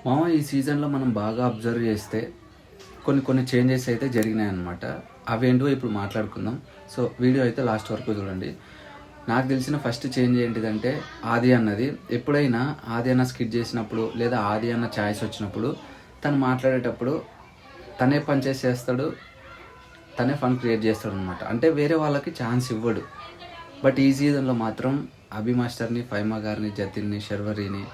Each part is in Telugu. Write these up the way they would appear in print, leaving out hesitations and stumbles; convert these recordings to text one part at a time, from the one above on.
మామ ఈ సీజన్లో మనం బాగా అబ్జర్వ్ చేస్తే కొన్ని చేంజెస్ అయితే జరిగినాయి అన్నమాట. అవేంటో ఇప్పుడు మాట్లాడుకుందాం. సో వీడియో అయితే లాస్ట్ వరకు చూడండి. నాకు తెలిసిన ఫస్ట్ చేంజ్ ఏంటిదంటే ఆది అన్నది. ఎప్పుడైనా ఆది అన్న స్కిట్ చేసినప్పుడు లేదా ఆది అన్న ఛాయిస్ వచ్చినప్పుడు తను మాట్లాడేటప్పుడు తనే పనిచేసి చేస్తాడు, తనే ఫన్ క్రియేట్ చేస్తాడు అనమాట. అంటే వేరే వాళ్ళకి ఛాన్స్ ఇవ్వడు. బట్ ఈ సీజన్లో మాత్రం అభి మాస్టర్ని, ఫైమా గారిని, జతిన్ని, శర్వరిని,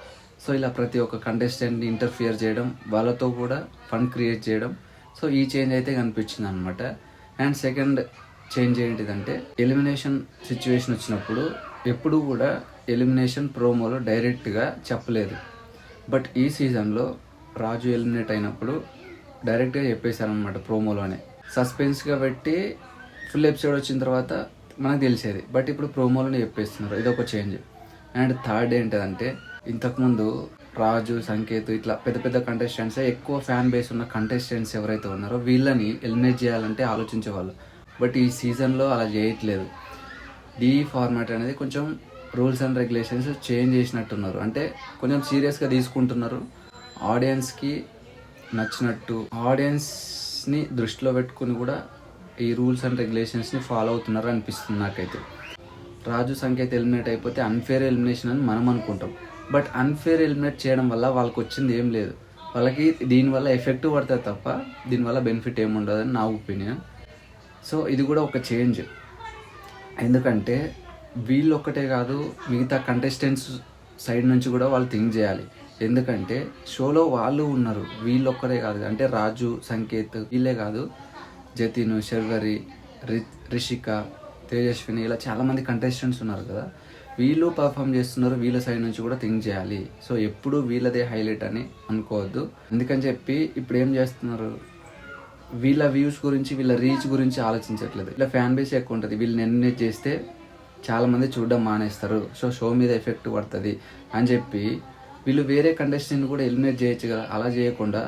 సో ఇలా ప్రతి ఒక్క కంటెస్టెంట్ని ఇంటర్ఫియర్ చేయడం, వాళ్ళతో కూడా ఫన్ క్రియేట్ చేయడం. సో ఈ చేంజ్ అయితే కనిపించింది అనమాట. అండ్ సెకండ్ చేంజ్ ఏంటిదంటే ఎలిమినేషన్ సిచ్యువేషన్ వచ్చినప్పుడు ఎప్పుడు కూడా ఎలిమినేషన్ ప్రోమోలో డైరెక్ట్గా చెప్పలేదు. బట్ ఈ సీజన్లో రాజు ఎలిమినేట్ అయినప్పుడు డైరెక్ట్గా చెప్పేశారనమాట. ప్రోమోలోనే సస్పెన్స్గా పెట్టి ఫుల్ ఎపిసోడ్ వచ్చిన తర్వాత మనకు తెలిసేది. బట్ ఇప్పుడు ప్రోమోలోనే చెప్పేస్తున్నారు. ఇదొక చేంజ్. అండ్ థర్డ్ ఏంటంటే ఇంతకుముందు రాజు, సంకేత్ ఇట్లా పెద్ద పెద్ద కంటెస్టెంట్స్, ఎక్కువ ఫ్యాన్ బేస్ ఉన్న కంటెస్టెంట్స్ ఎవరైతే ఉన్నారో వీళ్ళని ఎలిమినేట్ చేయాలంటే ఆలోచించేవాళ్ళు. బట్ ఈ సీజన్లో అలా చేయట్లేదు. డీ ఫార్మాట్ అనేది కొంచెం రూల్స్ అండ్ రెగ్యులేషన్స్ చేంజ్ చేసినట్టున్నారు. అంటే కొంచెం సీరియస్గా తీసుకుంటున్నారు. ఆడియన్స్కి నచ్చినట్టు, ఆడియన్స్ని దృష్టిలో పెట్టుకుని కూడా ఈ రూల్స్ అండ్ రెగ్యులేషన్స్ని ఫాలో అవుతున్నారు అనిపిస్తుంది నాకైతే. రాజు, సంకేత్ ఎలిమినేట్ అయిపోతే అన్ఫేర్ ఎలిమినేషన్ అని మనం అనుకుంటాం. బట్ అన్ఫేర్ ఎలిమినేట్ చేయడం వల్ల వాళ్ళకి వచ్చింది ఏం లేదు. వాళ్ళకి దీనివల్ల ఎఫెక్ట్ పడుతుంది తప్ప దీనివల్ల బెనిఫిట్ ఏముండదని నా ఒపీనియన్. సో ఇది కూడా ఒక చేంజ్. ఎందుకంటే వీళ్ళు ఒక్కటే కాదు, మిగతా కంటెస్టెంట్స్ సైడ్ నుంచి కూడా వాళ్ళు థింక్ చేయాలి. ఎందుకంటే షోలో వాళ్ళు ఉన్నారు, వీళ్ళు ఒక్కరే కాదు. అంటే రాజు, సంకేత్ వీళ్ళే కాదు, జతిన్, శర్వరి, రిషిక, తేజస్విని ఇలా చాలామంది కంటెస్టెంట్స్ ఉన్నారు కదా. వీళ్ళు పర్ఫామ్ చేస్తున్నారు, వీళ్ళ సైడ్ నుంచి కూడా థింక్ చేయాలి. సో ఎప్పుడు వీళ్ళదే హైలైట్ అని అనుకోవద్దు. అందుకని చెప్పి ఇప్పుడు ఏం చేస్తున్నారు, వీళ్ళ వ్యూస్ గురించి, వీళ్ళ రీచ్ గురించి ఆలోచించట్లేదు. ఇలా ఫ్యాన్ బేస్ ఎక్కువ ఉంటుంది. వీళ్ళని ఎలిమినేట్ చేస్తే చాలామంది చూడడం మానేస్తారు, సో షో మీద ఎఫెక్ట్ పడుతుంది అని చెప్పి వీళ్ళు వేరే కంటెస్టెంట్ కూడా ఎలిమినేట్ చేయొచ్చు కదా. అలా చేయకుండా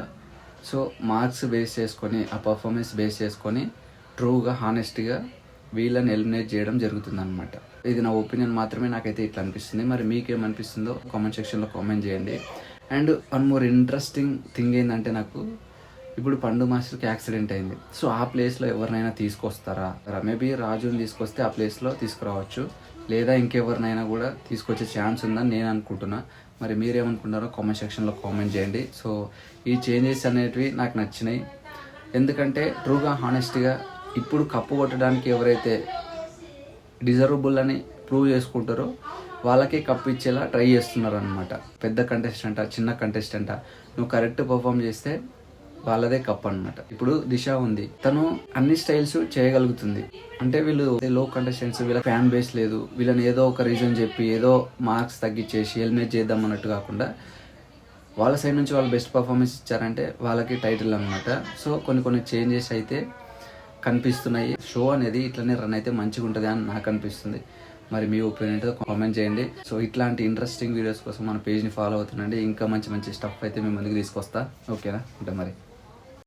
సో మార్క్స్ బేస్ చేసుకొని, ఆ పర్ఫార్మెన్స్ బేస్ చేసుకొని ట్రూగా, హానెస్ట్గా వీళ్ళని ఎలిమినేట్ చేయడం జరుగుతుందన్నమాట. ఇది నా ఒపీనియన్ మాత్రమే, నాకైతే ఇట్లా అనిపిస్తుంది. మరి మీకేమనిపిస్తుందో కామెంట్ సెక్షన్లో కామెంట్ చేయండి. And one more interesting thing ఏంటంటే, నాకు ఇప్పుడు పండు మాస్టర్కి యాక్సిడెంట్ అయింది. సో ఆ ప్లేస్లో ఎవరినైనా తీసుకొస్తారా? మేబీ రాజుని తీసుకొస్తే ఆ ప్లేస్లో తీసుకురావచ్చు, లేదా ఇంకెవరినైనా కూడా తీసుకొచ్చే ఛాన్స్ ఉందని నేను అనుకుంటున్నా. మరి మీరేమనుకుంటారో కామెంట్ సెక్షన్లో కామెంట్ చేయండి. సో ఈ చేంజెస్ అనేటివి నాకు నచ్చినాయి. ఎందుకంటే ట్రూగా, హానెస్ట్గా ఇప్పుడు కప్పు కొట్టడానికి ఎవరైతే డిజర్వబుల్ అని ప్రూవ్ చేసుకుంటారో వాళ్ళకి కప్పు ఇచ్చేలా ట్రై చేస్తున్నారు అనమాట. పెద్ద కంటెస్టెంటా, చిన్న కంటెస్టెంటా, నువ్వు కరెక్ట్ పర్ఫామ్ చేస్తే వాళ్ళదే కప్ అనమాట. ఇప్పుడు దిశ ఉంది, తను అన్ని స్టైల్స్ చేయగలుగుతుంది. అంటే వీళ్ళు లో కంటెస్టెంట్స్, వీళ్ళ ఫ్యాన్ బేస్ లేదు, వీళ్ళని ఏదో ఒక రీజన్ చెప్పి ఏదో మార్క్స్ తగ్గించేసి ఎలిమినేట్ చేద్దాం అన్నట్టు కాకుండా వాళ్ళ సైడ్ నుంచి వాళ్ళు బెస్ట్ పర్ఫార్మెన్స్ ఇచ్చారంటే వాళ్ళకి టైటిల్ అనమాట. సో కొన్ని చేంజెస్ అయితే కనిపిస్తున్నాయి. షో అనేది ఇట్లనే రన్ అయితే మంచిగా ఉంటుంది అని నాకు అనిపిస్తుంది. మరి మీ ఒపీనియన్ కామెంట్ చేయండి. సో ఇట్లాంటి ఇంట్రెస్టింగ్ వీడియోస్ కోసం మన పేజ్ని ఫాలో అవుతుండండి. ఇంకా మంచి స్టఫ్ అయితే మీ ముందుకు తీసుకొస్తా. ఓకేనా? అంటే మరి